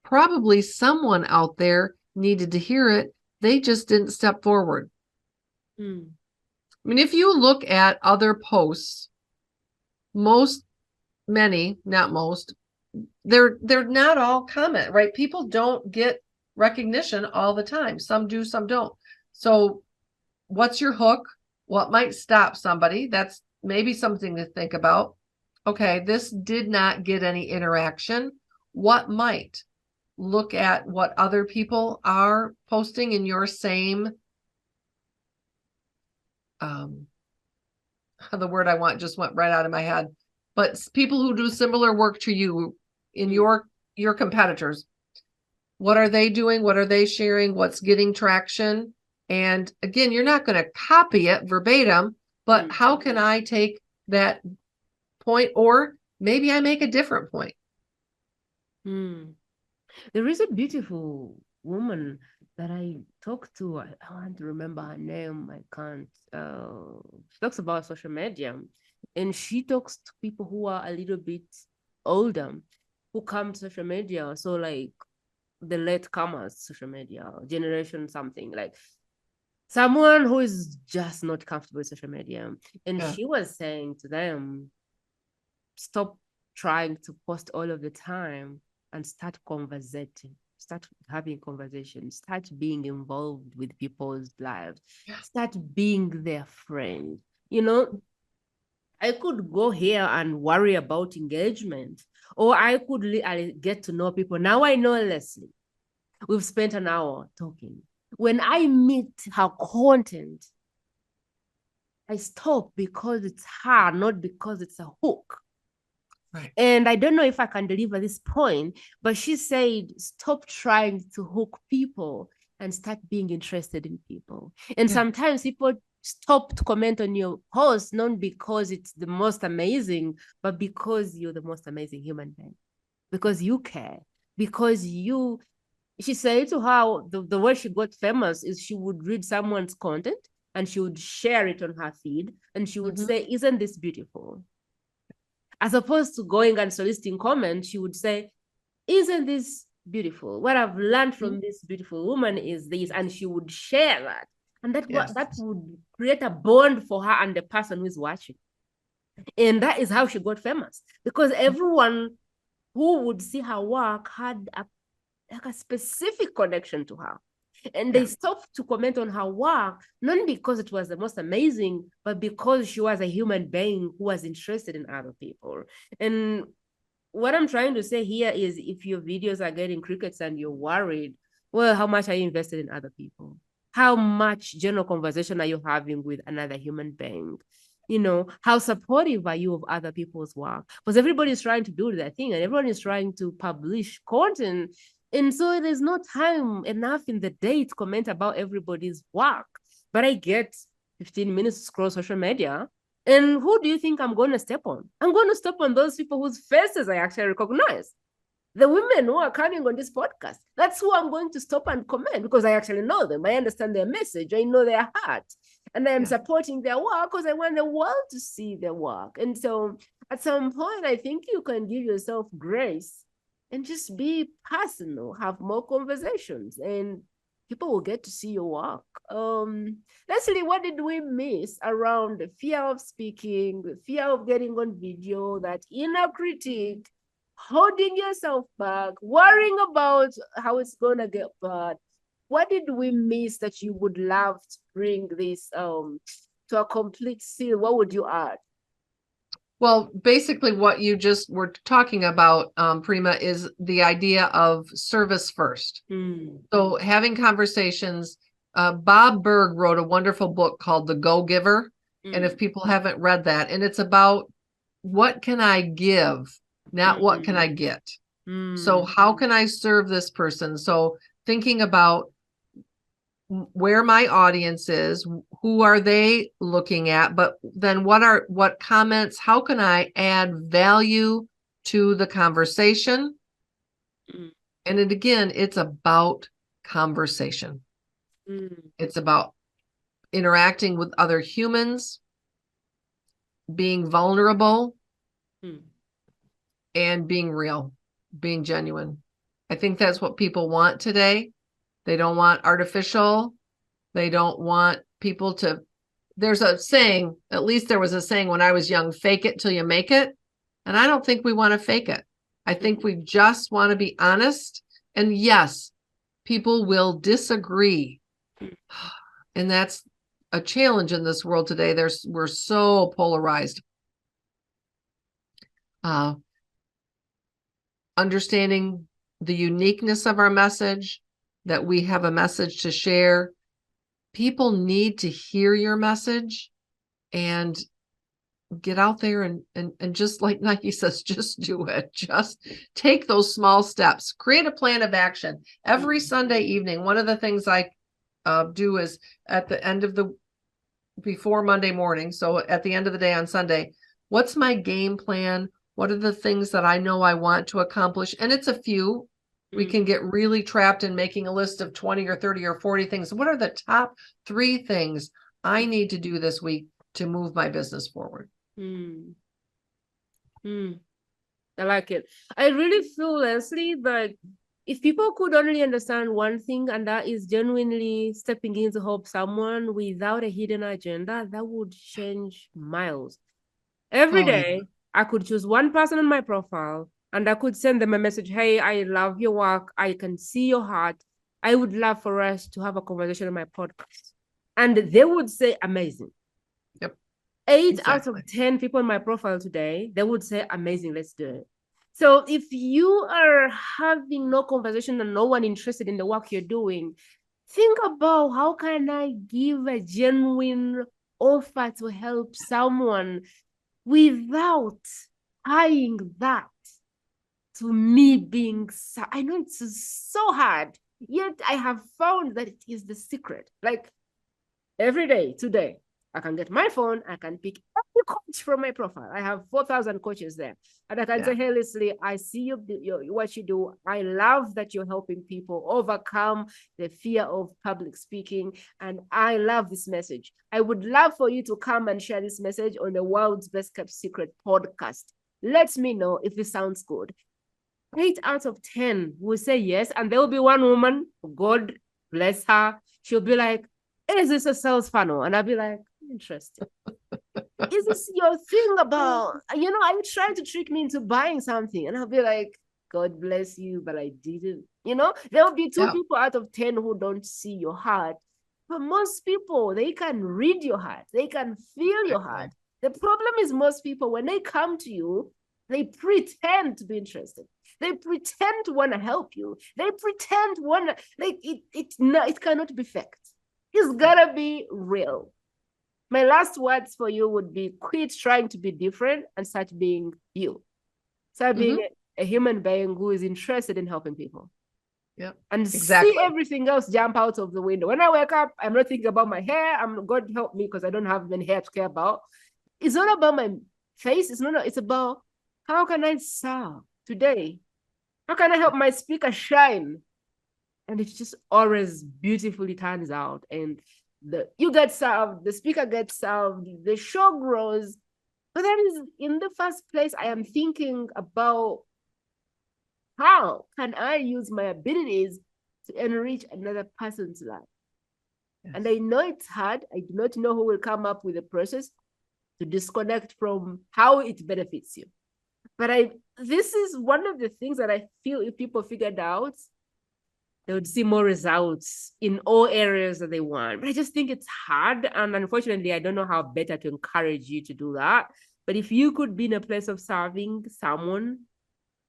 Probably someone out there needed to hear it. They just didn't step forward. I mean, if you look at other posts, they're not all comment, right? People don't get recognition all the time. Some do, some don't. So what's your hook? What might stop somebody? That's maybe something to think about. Okay, this did not get any interaction. What might? Look at what other people are posting in your same, the word I want just went right out of my head, but people who do similar work to you in your competitors. What are they doing? What are they sharing? What's getting traction? And again, you're not going to copy it verbatim, but how can I take that point, or maybe I make a different point? There is a beautiful woman that I talked to. I want to remember her name. I can't. She talks about social media, and she talks to people who are a little bit older, who come to social media. So like the latecomers, social media, generation something, like someone who is just not comfortable with social media. And she was saying to them, stop trying to post all of the time and start conversating, start having conversations, start being involved with people's lives, start being their friend. You know, I could go here and worry about engagement, or I could get to know people. Now I know Leslie. We've spent an hour talking. When I meet her content, I stop because it's hard, not because it's a hook. Right. And I don't know if I can deliver this point, but she said, stop trying to hook people and start being interested in people. And sometimes people stop to comment on your post, not because it's the most amazing, but because you're the most amazing human being, because you care, because she said to her, the way she got famous is she would read someone's content and she would share it on her feed and she would say, isn't this beautiful? As opposed to going and soliciting comments, she would say, isn't this beautiful? What I've learned from this beautiful woman is this, and she would share that. And that would create a bond for her and the person who is watching. And that is how she got famous, because everyone who would see her work had a specific connection to her. And they stopped to comment on her work, not because it was the most amazing, but because she was a human being who was interested in other people. And what I'm trying to say here is, if your videos are getting crickets and you're worried, well, how much are you invested in other people? How much general conversation are you having with another human being? You know, how supportive are you of other people's work? Because everybody is trying to do their thing and everyone is trying to publish content. And so there's no time enough in the day to comment about everybody's work. But I get 15 minutes to scroll social media. And who do you think I'm going to step on? I'm going to step on those people whose faces I actually recognize. The women who are coming on this podcast, that's who I'm going to stop and comment, because I actually know them. I understand their message. I know their heart. And I'm supporting their work because I want the world to see their work. And so at some point, I think you can give yourself grace and just be personal, have more conversations, and people will get to see your work. Leslie, what did we miss around the fear of speaking, the fear of getting on video, that inner critique, holding yourself back, worrying about how it's gonna get bad? What did we miss that you would love to bring this to a complete seal? What would you add? Well, basically what you just were talking about, Prima, is the idea of service first. So having conversations, Bob Berg wrote a wonderful book called The Go-Giver. And if people haven't read that, and it's about what can I give, not what can I get. So how can I serve this person? So thinking about where my audience is, who are they looking at, but then what comments, how can I add value to the conversation? And again, it's about conversation. It's about interacting with other humans, being vulnerable, and being real, being genuine. I think that's what people want today. They don't want artificial. They don't want people to, there's a saying, at least there was a saying when I was young, fake it till you make it. And I don't think we want to fake it. I think we just want to be honest. And yes, people will disagree. And that's a challenge in this world today. We're so polarized. Understanding the uniqueness of our message, that we have a message to share. People need to hear your message, and get out there and just like Nike says, just do it. Just take those small steps. Create a plan of action. Every Sunday evening, one of the things I do is at the end of before Monday morning, so at the end of the day on Sunday, what's my game plan? What are the things that I know I want to accomplish? And it's a few. We can get really trapped in making a list of 20 or 30 or 40 things. What are the top 3 things I need to do this week to move my business forward? I like it. I really feel, Leslie, that if people could only understand one thing, and that is genuinely stepping in to help someone without a hidden agenda, that would change miles. Every day, I could choose one person on my profile and I could send them a message. Hey, I love your work. I can see your heart. I would love for us to have a conversation on my podcast. And they would say, amazing. Yep. 8 out of 10 people on my profile today, they would say, amazing, let's do it. So if you are having no conversation and no one interested in the work you're doing, think about, how can I give a genuine offer to help someone without tying that to me being, I know it's so hard, yet I have found that it is the secret. Like every day, today, I can get my phone, I can pick every coach from my profile. I have 4,000 coaches there. And I can say, hey, Leslie, I see what you do. I love that you're helping people overcome the fear of public speaking. And I love this message. I would love for you to come and share this message on the World's Best Kept Secret podcast. Let me know if it sounds good. 8 out of 10 will say yes. And there will be one woman, God bless her. She'll be like, is this a sales funnel? And I'll be like, interesting. Is this your thing about, are you trying to trick me into buying something? And I'll be like, God bless you, but I didn't. There'll be two people out of 10 who don't see your heart. But most people, they can read your heart. They can feel your heart. The problem is most people, when they come to you, they pretend to be interested. They pretend to want to help you. They pretend it cannot be fake. It's gotta be real. My last words for you would be quit trying to be different and start being you. Start being a human being who is interested in helping people. Yeah. And see everything else jump out of the window. When I wake up, I'm not thinking about my hair. God help me because I don't have any hair to care about. It's not about my face. It's about how can I serve today? How can I help my speaker shine? And it just always beautifully turns out. And you get served, the speaker gets served, the show grows. But that is, in the first place, I am thinking about how can I use my abilities to enrich another person's life? Yes. And I know it's hard. I do not know who will come up with a process to disconnect from how it benefits you. But this is one of the things that I feel if people figured out, they would see more results in all areas that they want. But I just think it's hard. And unfortunately, I don't know how better to encourage you to do that. But if you could be in a place of serving someone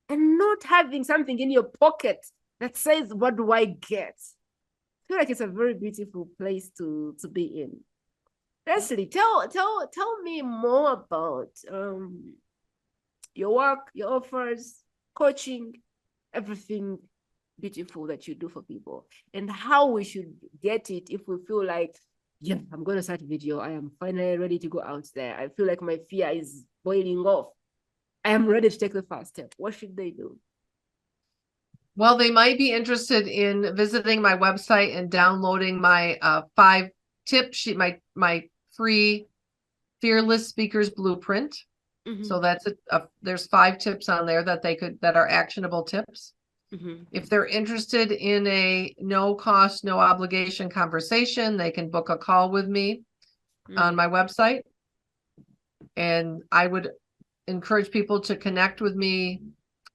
and not having something in your pocket that says, what do I get? I feel like it's a very beautiful place to be in. Leslie, tell me more about your work, your offers, coaching, everything beautiful that you do for people, and how we should get it if we feel like, yeah, I'm going to start a video. I am finally ready to go out there. I feel like my fear is boiling off. I am ready to take the first step. What should they do? Well, they might be interested in visiting my website and downloading my 5 tip sheet, my free Fearless Speakers Blueprint. So that's there's 5 tips on there that are actionable tips. If they're interested in a no cost, no obligation conversation, they can book a call with me on my website. And I would encourage people to connect with me.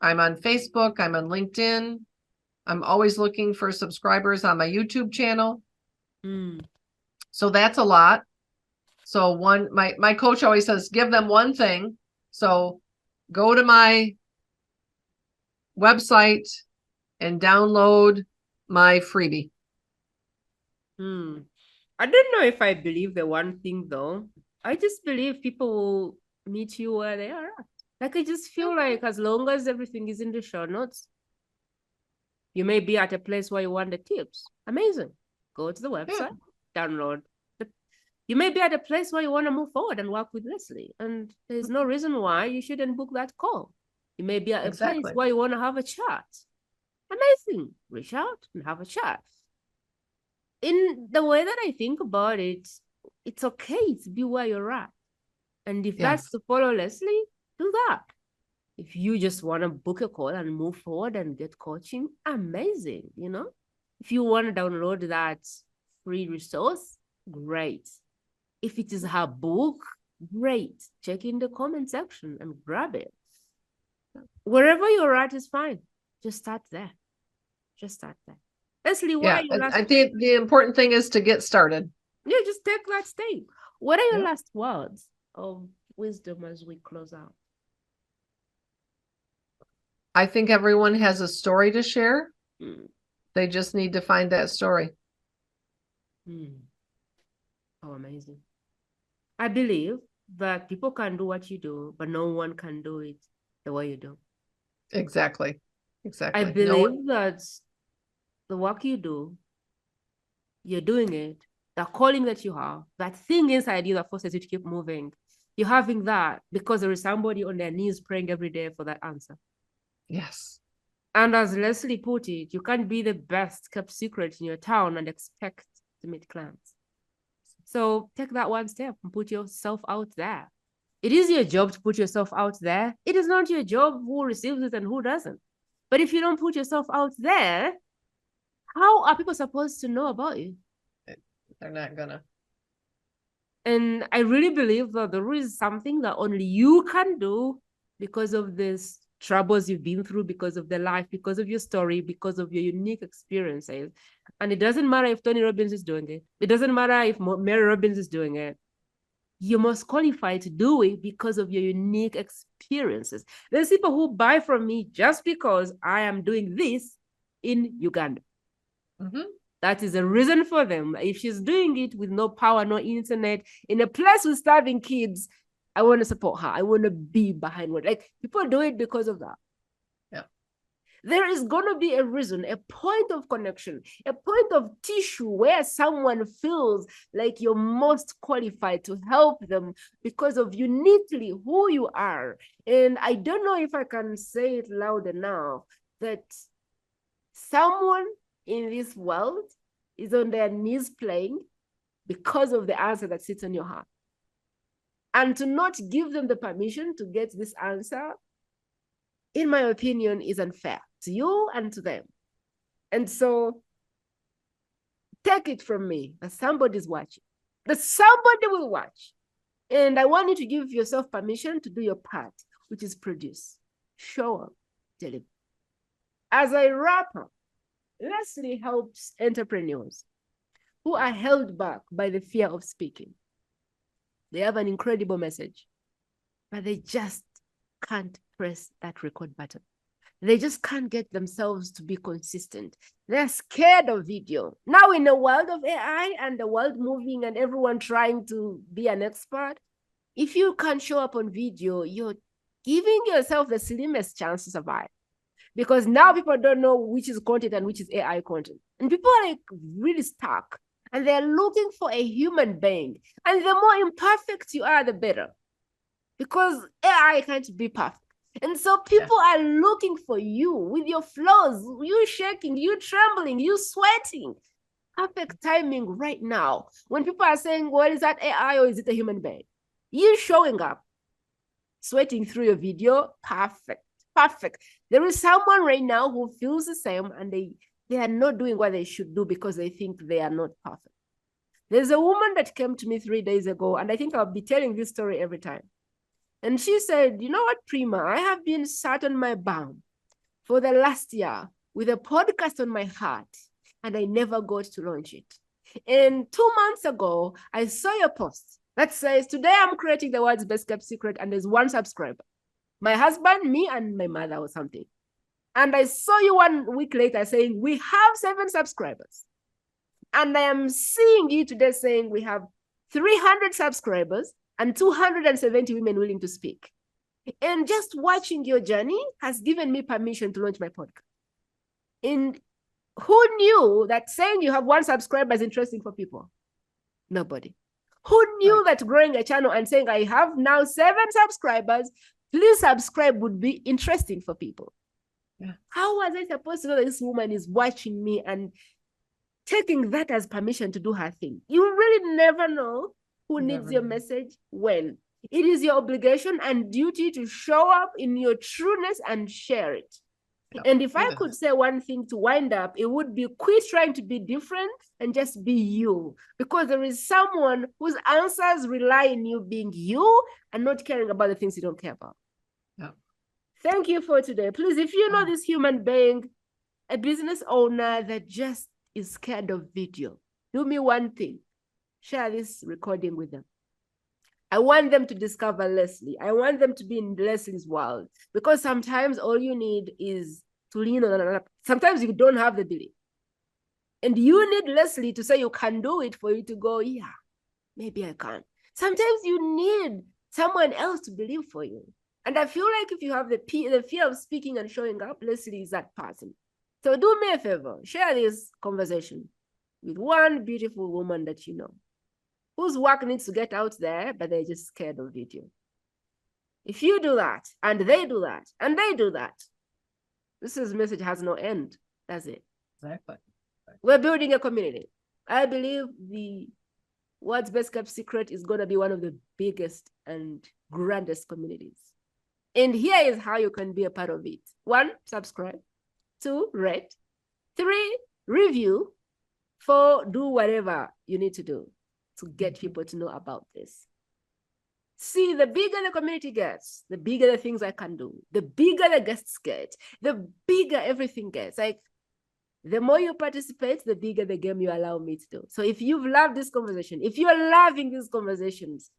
I'm on Facebook, I'm on LinkedIn. I'm always looking for subscribers on my YouTube channel. So that's a lot. So my coach always says, give them one thing. So go to my website and download my freebie. I don't know if I believe the one thing though. I just believe people will meet you where they are. Like I just feel like as long as everything is in the show notes, you may be at a place where you want the tips. Amazing. Go to the website, download. You may be at a place where you want to move forward and work with Leslie, and there's no reason why you shouldn't book that call. You may be at a place where you want to have a chat. Amazing. Reach out and have a chat. In the way that I think about it, it's okay to be where you're at. And if that's to follow Leslie, do that. If you just want to book a call and move forward and get coaching, amazing, If you want to download that free resource, great. If it is her book, great. Check in the comment section and grab it. Wherever you're at is fine. Just start there. Leslie, what are your last... I think the important thing is to get started. Yeah, just take that step. What are your last words of wisdom as we close out? I think everyone has a story to share. They just need to find that story. Oh, amazing. I believe that people can do what you do, but no one can do it the way you do. Exactly. I Exactly. believe that the work you do, you're doing it, the calling that you have, that thing inside you that forces you to keep moving, you're having that because there is somebody on their knees praying every day for that answer. Yes. And as Leslie put it, you can't be the best kept secret in your town and expect to meet clients. So take that one step and put yourself out there. It is your job to put yourself out there. It is not your job who receives it and who doesn't. But if you don't put yourself out there, how are people supposed to know about you? They're not gonna. And I really believe that there is something that only you can do because of this troubles you've been through, because of the life, because of your story, because of your unique experiences. And it doesn't matter if Tony Robbins is doing it. It doesn't matter if Mary Robbins is doing it. You're most qualified to do it because of your unique experiences. There's people who buy from me just because I am doing this in Uganda. Mm-hmm. That is a reason for them. If she's doing it with no power, no internet, in a place with starving kids, I want to support her. I want to be behind what. Like people do it because of that. Yeah. There is going to be a reason, a point of connection, a point of tissue where someone feels like you're most qualified to help them because of uniquely who you are. And I don't know if I can say it loud enough that someone in this world is on their knees playing because of the answer that sits on your heart. And to not give them the permission to get this answer, in my opinion, is unfair to you and to them. And so take it from me that somebody's watching, that somebody will watch. And I want you to give yourself permission to do your part, which is produce, show up, deliver. As I wrap up, Leslie helps entrepreneurs who are held back by the fear of speaking. They have an incredible message, but they just can't press that record button. They just can't get themselves to be consistent. They're scared of video. Now, in the world of AI and the world moving and everyone trying to be an expert, if you can't show up on video, you're giving yourself the slimmest chance to survive. Because now people don't know which is content and which is AI content. And people are like really stuck. And they're looking for a human being. And the more imperfect you are, the better. Because AI can't be perfect. And so people are looking for you with your flaws, you shaking, you trembling, you sweating. Perfect timing right now. When people are saying, well, is that AI or is it a human being? You showing up, sweating through your video, perfect. Perfect. There is someone right now who feels the same and they are not doing what they should do because they think they are not perfect. There's a woman that came to me 3 days ago, and I think I'll be telling this story every time. And she said, you know what, Prima, I have been sat on my bum for the last year with a podcast on my heart, and I never got to launch it. And 2 months ago, I saw your post that says, today I'm creating the world's best kept secret, and there's 1 subscriber. My husband, me, and my mother or something. And I saw you 1 week later saying, we have 7 subscribers. And I am seeing you today saying we have 300 subscribers and 270 women willing to speak. And just watching your journey has given me permission to launch my podcast. And who knew that saying you have 1 subscriber is interesting for people? Nobody. Who knew that growing a channel and saying I have now 7 subscribers, please subscribe would be interesting for people? Yeah. How was I supposed to know that this woman is watching me and taking that as permission to do her thing? You really never know who needs your message when. It is your obligation and duty to show up in your trueness and share it. Yep. And if I could say one thing to wind up, it would be quit trying to be different and just be you. Because there is someone whose answers rely on you being you and not caring about the things you don't care about. Yep. Thank you for today. Please, if you know this human being, a business owner that just is scared of video, do me one thing. Share this recording with them. I want them to discover Leslie. I want them to be in Leslie's world. Because sometimes all you need is to lean on another. Sometimes you don't have the belief. And you need Leslie to say you can do it for you to go, yeah, maybe I can. Sometimes you need someone else to believe for you. And I feel like if you have the fear of speaking and showing up, Leslie is that person. So do me a favor, share this conversation with one beautiful woman that you know, whose work needs to get out there, but they're just scared of video. If you do that, and they do that, and they do that, this message has no end. That's it. Exactly. We're building a community. I believe the World's Best Kept Secret is going to be one of the biggest and grandest communities. And here is how you can be a part of it. 1, subscribe. 2, rate. 3, review. 4, do whatever you need to do to get people to know about this. See, the bigger the community gets, the bigger the things I can do, the bigger the guests get, the bigger everything gets. Like, the more you participate, the bigger the game you allow me to do. So if you've loved this conversation, if you're loving these conversations,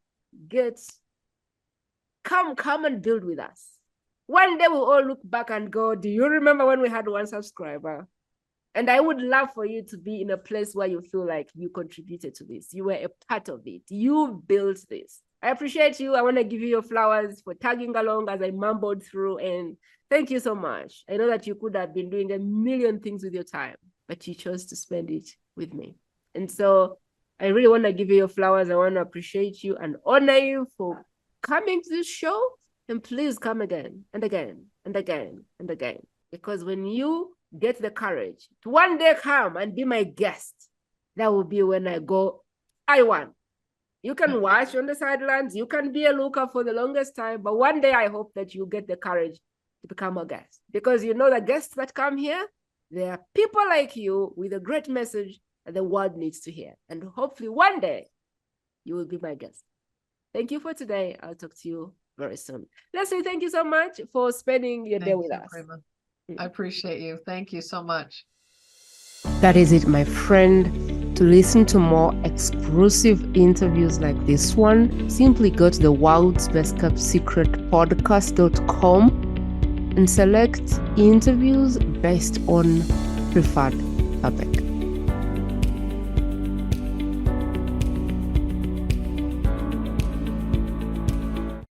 come and build with us. One day we'll all look back and go, do you remember when we had 1 subscriber? And I would love for you to be in a place where you feel like you contributed to this. You were a part of it. You built this. I appreciate you. I want to give you your flowers for tagging along as I mumbled through. And thank you so much. I know that you could have been doing a million things with your time, but you chose to spend it with me. And so I really want to give you your flowers. I want to appreciate you and honor you for coming to this show. And please come again and again and again and again. Because when you get the courage to one day come and be my guest, that will be when I go, I won. You can watch on the sidelines. You can be a looker for the longest time. But one day I hope that you get the courage to become a guest. Because you know the guests that come here, they are people like you with a great message that the world needs to hear. And hopefully one day you will be my guest. Thank you for today. I'll talk to you very soon. Leslie, thank you so much for spending your day with us. Prima. I appreciate you. Thank you so much. That is it, my friend. To listen to more exclusive interviews like this one, simply go to the World's Best Kept Secret podcast.com and select interviews based on preferred topic.